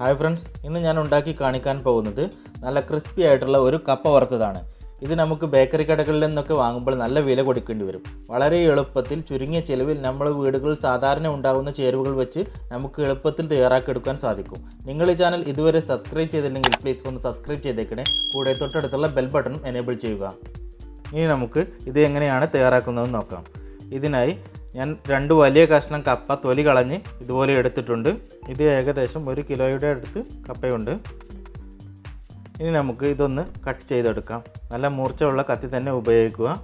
Hi friends, ഇന്ന് ഞാൻ ഉണ്ടാക്കി കാണിക്കാൻ പോകുന്നത് നല്ല ക്രിസ്പി ആയിട്ടുള്ള ഒരു കപ്പ വറുത്തതാണ്. ഇത് നമുക്ക് ബേക്കറി കടകളിൽ നിന്നൊക്കെ വാങ്ങുമ്പോൾ നല്ല വില കൊടുക്കേണ്ടി വരും. വളരെ എളുപ്പത്തിൽ ചുരുങ്ങിയ ചിലവിൽ നമ്മുടെ വീടുകളിൽ സാധാരണ ഉണ്ടാകുന്ന ചേരുവകൾ വെച്ച് നമുക്ക് എളുപ്പത്തിൽ തയ്യാറാക്കിയെടുക്കാൻ സാധിക്കും. നിങ്ങൾ ഈ ചാനൽ ഇതുവരെ സബ്സ്ക്രൈബ് ചെയ്തില്ലെങ്കിൽ പ്ലീസ് ഒന്ന് സബ്സ്ക്രൈബ് ചെയ്തേക്കണേ. കൂടെ തൊട്ടടുത്തുള്ള ബെൽ ബട്ടണും എനേബിൾ ചെയ്യുക. ഇനി നമുക്ക് ഇത് എങ്ങനെയാണ് തയ്യാറാക്കുന്നതെന്ന് നോക്കാം. ഇതിനായി ഞാൻ 2 വലിയ കഷ്ണം കപ്പ തൊലി കളഞ്ഞ് ഇതുപോലെ എടുത്തിട്ടുണ്ട്. ഇത് ഏകദേശം 1 കിലോയുടെ അടുത്ത് കപ്പയുണ്ട്. ഇനി നമുക്ക് ഇതൊന്ന് കട്ട് ചെയ്തെടുക്കാം. നല്ല മൂർച്ചയുള്ള കത്തി തന്നെ ഉപയോഗിക്കുക.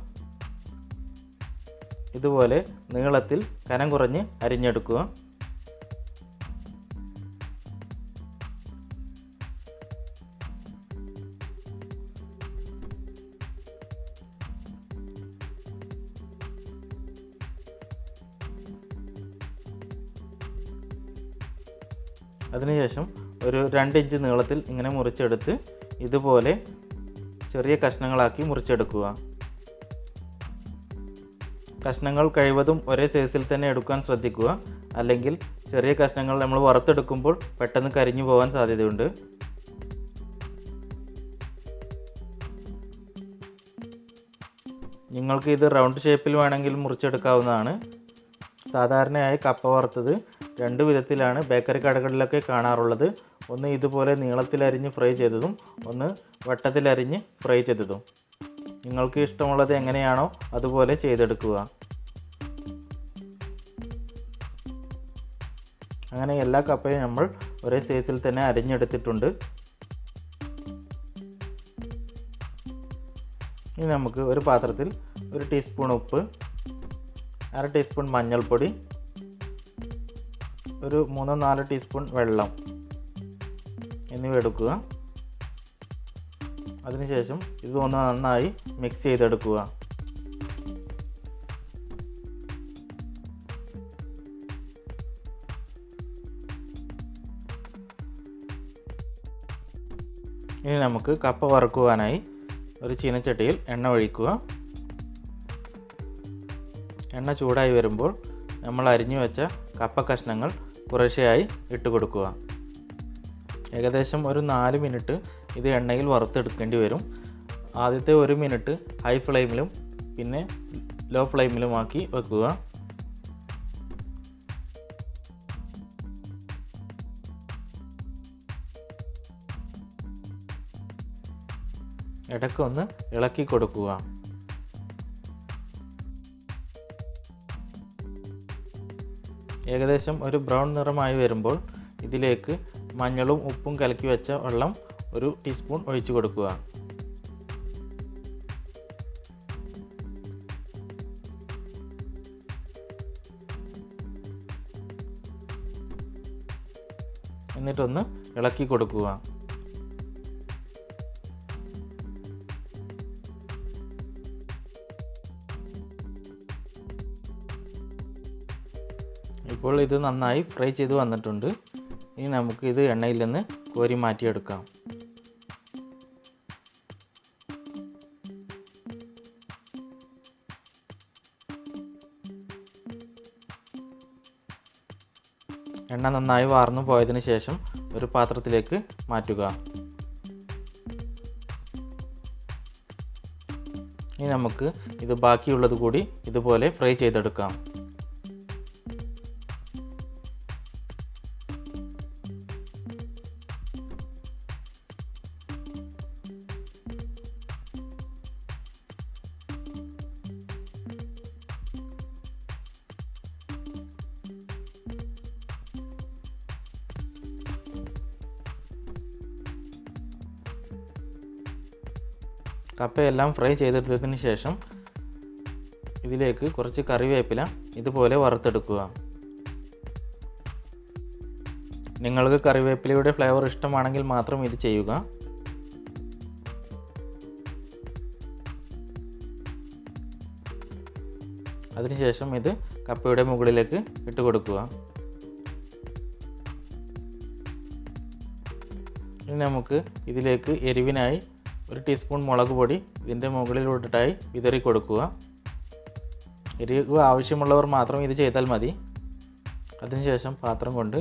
ഇതുപോലെ നീളത്തിൽ കനം കുറഞ്ഞ് അരിഞ്ഞെടുക്കുക. അതിനുശേഷം ഒരു 2 ഇഞ്ച് നീളത്തിൽ ഇങ്ങനെ മുറിച്ചെടുത്ത് ഇതുപോലെ ചെറിയ കഷ്ണങ്ങളാക്കി മുറിച്ചെടുക്കുക. കഷ്ണങ്ങൾ കഴിവതും ഒരേ സൈസിൽ തന്നെ എടുക്കാൻ ശ്രദ്ധിക്കുക. അല്ലെങ്കിൽ ചെറിയ കഷ്ണങ്ങൾ നമ്മൾ വറുത്തെടുക്കുമ്പോൾ പെട്ടെന്ന് കരിഞ്ഞു പോകാൻ സാധ്യതയുണ്ട്. നിങ്ങൾക്ക് ഇത് റൗണ്ട് ഷേപ്പിൽ വേണമെങ്കിൽ മുറിച്ചെടുക്കാവുന്നതാണ്. സാധാരണയായി കപ്പ വറുത്തത് 2 വിധത്തിലാണ് ബേക്കറി കടകളിലൊക്കെ കാണാറുള്ളത്. ഒന്ന് ഇതുപോലെ നീളത്തിലരിഞ്ഞ് ഫ്രൈ ചെയ്തതും ഒന്ന് വട്ടത്തിലരിഞ്ഞ് ഫ്രൈ ചെയ്തതും. നിങ്ങൾക്ക് ഇഷ്ടമുള്ളത് എങ്ങനെയാണോ അതുപോലെ ചെയ്തെടുക്കുക. അങ്ങനെ എല്ലാ കപ്പയും നമ്മൾ ഒരേ സൈസിൽ തന്നെ അരിഞ്ഞെടുത്തിട്ടുണ്ട്. ഇനി നമുക്ക് ഒരു പാത്രത്തിൽ 1 ടീസ്പൂൺ ഉപ്പ്, 1/2 ടീസ്പൂൺ മഞ്ഞൾപ്പൊടി, ഒരു 3-4 ടീസ്പൂൺ വെള്ളം എന്നിവ എടുക്കുക. അതിനുശേഷം ഇതൊന്ന് നന്നായി മിക്സ് ചെയ്തെടുക്കുക. ഇനി നമുക്ക് കപ്പ വറുക്കുവാനായി ഒരു ചീനച്ചട്ടിയിൽ എണ്ണ ഒഴിക്കുക. എണ്ണ ചൂടായി വരുമ്പോൾ നമ്മൾ അരിഞ്ഞു വെച്ച കപ്പ കഷ്ണങ്ങൾ കുറേശ്ശെയായി ഇട്ട് കൊടുക്കുക. ഏകദേശം ഒരു 4 മിനിറ്റ് ഇത് എണ്ണയിൽ വറുത്തെടുക്കേണ്ടി വരും. ആദ്യത്തെ 1 മിനിറ്റ് ഹൈ ഫ്ലെയിമിലും പിന്നെ ലോ ഫ്ലെയിമിലുമാക്കി വെക്കുക. ഇടയ്ക്കൊന്ന് ഇളക്കി കൊടുക്കുക. ഏകദേശം ഒരു ബ്രൗൺ നിറമായി വരുമ്പോൾ ഇതിലേക്ക് മഞ്ഞളും ഉപ്പും കലക്കി വെച്ച വെള്ളം 1 ടീസ്പൂൺ ഒഴിച്ചു കൊടുക്കുക. എന്നിട്ടൊന്ന് ഇളക്കി കൊടുക്കുക. ഇപ്പോൾ ഇത് നന്നായി ഫ്രൈ ചെയ്ത് വന്നിട്ടുണ്ട്. ഇനി നമുക്ക് ഇത് എണ്ണയിൽ നിന്ന് കോരി മാറ്റിയെടുക്കാം. എണ്ണ നന്നായി വാർന്നു പോയതിന് ശേഷം ഒരു പാത്രത്തിലേക്ക് മാറ്റുക. ഇനി നമുക്ക് ഇത് ബാക്കിയുള്ളത് കൂടി ഇതുപോലെ ഫ്രൈ ചെയ്തെടുക്കാം. കപ്പയെല്ലാം ഫ്രൈ ചെയ്തെടുത്തതിന് ശേഷം ഇതിലേക്ക് കുറച്ച് കറിവേപ്പില ഇതുപോലെ വറുത്തെടുക്കുക. നിങ്ങൾക്ക് കറിവേപ്പിലയുടെ ഫ്ലേവർ ഇഷ്ടമാണെങ്കിൽ മാത്രം ഇത് ചെയ്യുക. അതിനുശേഷം ഇത് കപ്പയുടെ മുകളിലേക്ക് ഇട്ട് കൊടുക്കുക. ഇനി നമുക്ക് ഇതിലേക്ക് എരിവിനായി 1 ടീസ്പൂൺ മുളക് പൊടി ഇതിൻ്റെ മുകളിലോട്ടായി വിതറി കൊടുക്കുക. എരിവ് ആവശ്യമുള്ളവർ മാത്രം ഇത് ചെയ്താൽ മതി. അതിനുശേഷം പാത്രം കൊണ്ട്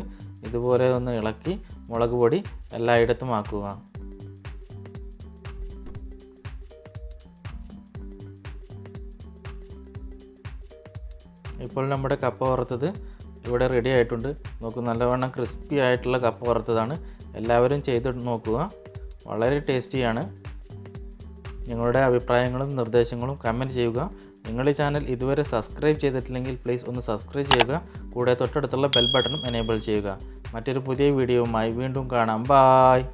ഇതുപോലെ ഒന്ന് ഇളക്കി മുളക് പൊടി എല്ലായിടത്തും ആക്കുക. ഇപ്പോൾ നമ്മുടെ കപ്പ വറുത്തത് ഇവിടെ റെഡി ആയിട്ടുണ്ട്. നോക്കൂ, നല്ലവണ്ണം ക്രിസ്പി ആയിട്ടുള്ള കപ്പ വറുത്തതാണ്. എല്ലാവരും ചെയ്ത് നോക്കുക, വളരെ ടേസ്റ്റിയാണ്. നിങ്ങളുടെ അഭിപ്രായങ്ങളും നിർദ്ദേശങ്ങളും കമൻറ്റ് ചെയ്യുക. നിങ്ങൾ ഈ ചാനൽ ഇതുവരെ സബ്സ്ക്രൈബ് ചെയ്തിട്ടില്ലെങ്കിൽ പ്ലീസ് ഒന്ന് സബ്സ്ക്രൈബ് ചെയ്യുക. കൂടെ തൊട്ടടുത്തുള്ള ബെൽ ബട്ടണും എനേബിൾ ചെയ്യുക. മറ്റൊരു പുതിയ വീഡിയോയുമായി വീണ്ടും കാണാം. ബായ്.